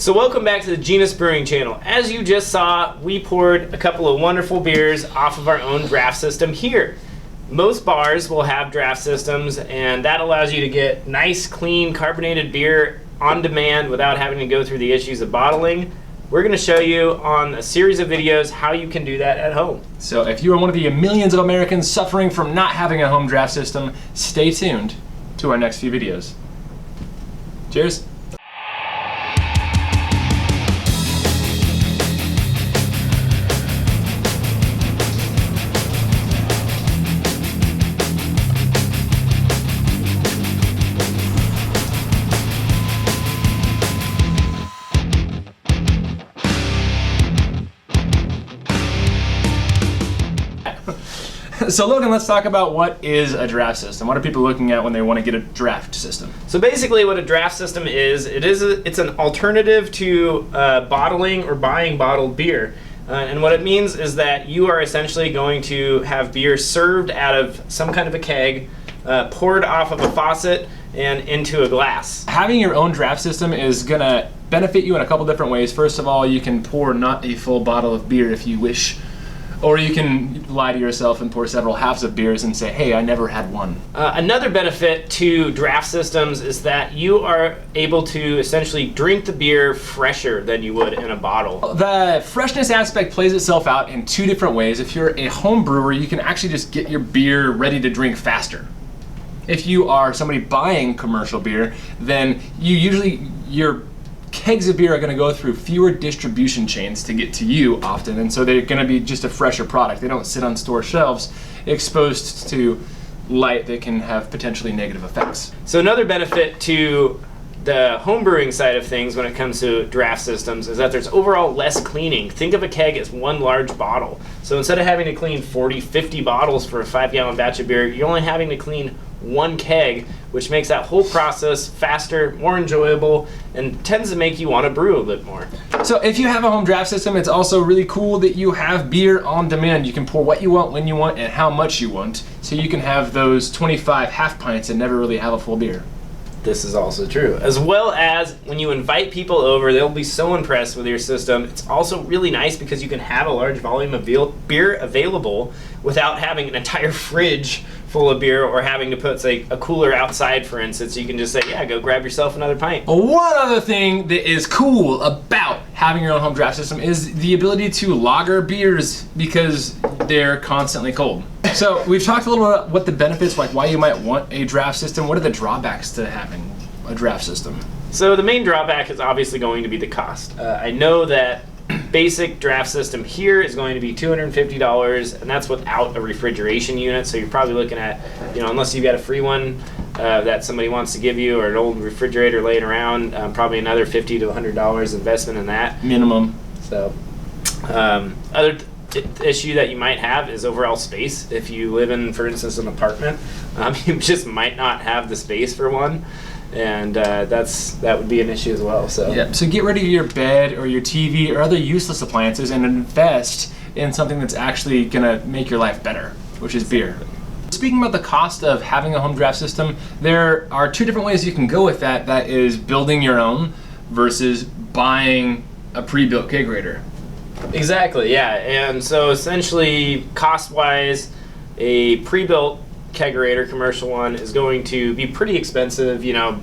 So welcome back to the Genus Brewing channel. As you just saw, we poured a couple of wonderful beers off of our own draft system here. Most bars will have draft systems, and that allows you to get nice, clean, carbonated beer on demand without having to go through the issues of bottling. We're going to show you on a series of videos how you can do that at home. So if you are one of the millions of Americans suffering from not having a home draft system, stay tuned to our next few videos. Cheers. So Logan, let's talk about what is a draft system. What are people looking at when they want to get a draft system? So basically what a draft system is, it's an alternative to bottling or buying bottled beer. And what it means is that you are essentially going to have beer served out of some kind of a keg, poured off of a faucet and into a glass. Having your own draft system is going to benefit you in a couple different ways. First of all, you can pour not a full bottle of beer if you wish. Or you can lie to yourself and pour several halves of beers and say, hey, I never had one. Another benefit to draft systems is that you are able to essentially drink the beer fresher than you would in a bottle. The freshness aspect plays itself out in two different ways. If you're a home brewer, you can actually just get your beer ready to drink faster. If you are somebody buying commercial beer, then your kegs of beer are going to go through fewer distribution chains to get to you often, and so they're going to be just a fresher product. They don't sit on store shelves exposed to light that can have potentially negative effects. So another benefit to the home brewing side of things when it comes to draft systems is that there's overall less cleaning. Think of a keg as one large bottle. So instead of having to clean 40, 50 bottles for a 5-gallon batch of beer, you're only having to clean one keg, which makes that whole process faster, more enjoyable, and tends to make you want to brew a bit more. So if you have a home draft system, it's also really cool that you have beer on demand. You can pour what you want, when you want, and how much you want. So you can have those 25 half pints and never really have a full beer. This is also true. As well as when you invite people over, they'll be so impressed with your system. It's also really nice because you can have a large volume of beer available without having an entire fridge full of beer or having to put, say, a cooler outside, for instance. You can just say, yeah, go grab yourself another pint. One other thing that is cool about having your own home draft system is the ability to lager beers because they're constantly cold. So we've talked a little about what the benefits, like why you might want a draft system. What are the drawbacks to having a draft system? So the main drawback is obviously going to be the cost. I know that basic draft system here is going to be $250, and that's without a refrigeration unit. So you're probably looking at, unless you've got a free one that somebody wants to give you or an old refrigerator laying around, probably another $50 to $100 investment in that. Minimum. So other issue that you might have is overall space. If you live in, for instance, an apartment, you just might not have the space for one, and that would be an issue as well. So yeah, so get rid of your bed or your TV or other useless appliances and invest in something that's actually gonna make your life better, which is beer. Speaking about the cost of having a home draft system, there are two different ways you can go with that. That is building your own versus buying a pre-built kegerator. Exactly, yeah. And so essentially, cost-wise, a pre-built kegerator, commercial one, is going to be pretty expensive. $400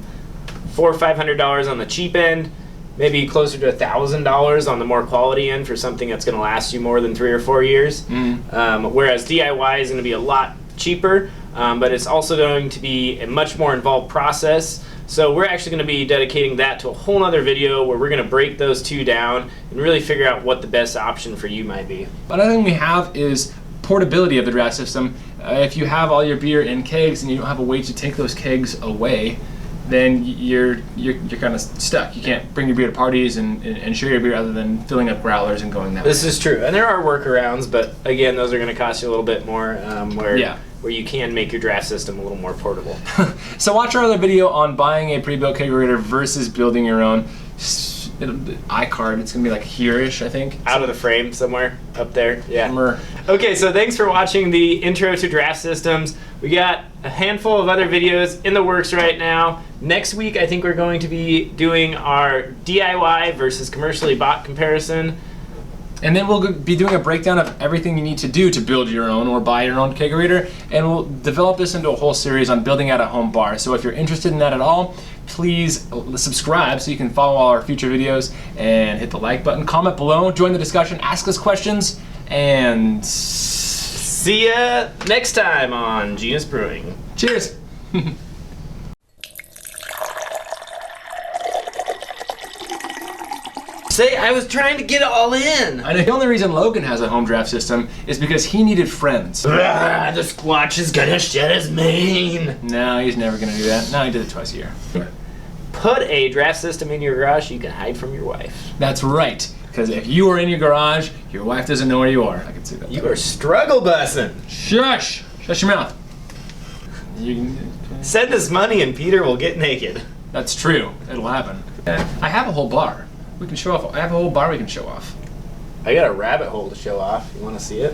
or $500 on the cheap end, maybe closer to $1,000 on the more quality end for something that's going to last you more than 3 or 4 years. Whereas DIY is going to be a lot cheaper, but it's also going to be a much more involved process. So we're actually going to be dedicating that to a whole nother video where we're going to break those two down and really figure out what the best option for you might be. Another thing we have is portability of the draft system. If you have all your beer in kegs and you don't have a way to take those kegs away, then you're kind of stuck. You can't bring your beer to parties and share your beer other than filling up growlers and going that way. This is true, and there are workarounds, but again, those are going to cost you a little bit more. Where you can make your draft system a little more portable. So watch our other video on buying a pre-built kegerator versus building your own. The iCard, it's gonna be like here-ish, I think. Out of the frame somewhere up there. Yeah. Somewhere. Okay, so thanks for watching the intro to draft systems. We got a handful of other videos in the works right now. Next week, I think we're going to be doing our DIY versus commercially bought comparison. And then we'll be doing a breakdown of everything you need to do to build your own or buy your own kegerator, and we'll develop this into a whole series on building out a home bar. So if you're interested in that at all, please subscribe so you can follow all our future videos, and hit the like button, comment below, join the discussion, ask us questions, and see ya next time on Genius Brewing. Cheers! Say, I was trying to get it all in. I know the only reason Logan has a home draft system is because he needed friends. The Squatch is gonna shed his mane. No, he's never gonna do that. No, he did it twice a year. Put a draft system in your garage so you can hide from your wife. That's right. Because if you are in your garage, your wife doesn't know where you are. I can see that. You are struggle bussing. Shush! Shut your mouth. Send us money and Peter will get naked. That's true. It'll happen. I have a whole bar. We can show off. I have a whole bar we can show off. I got a rabbit hole to show off. You want to see it?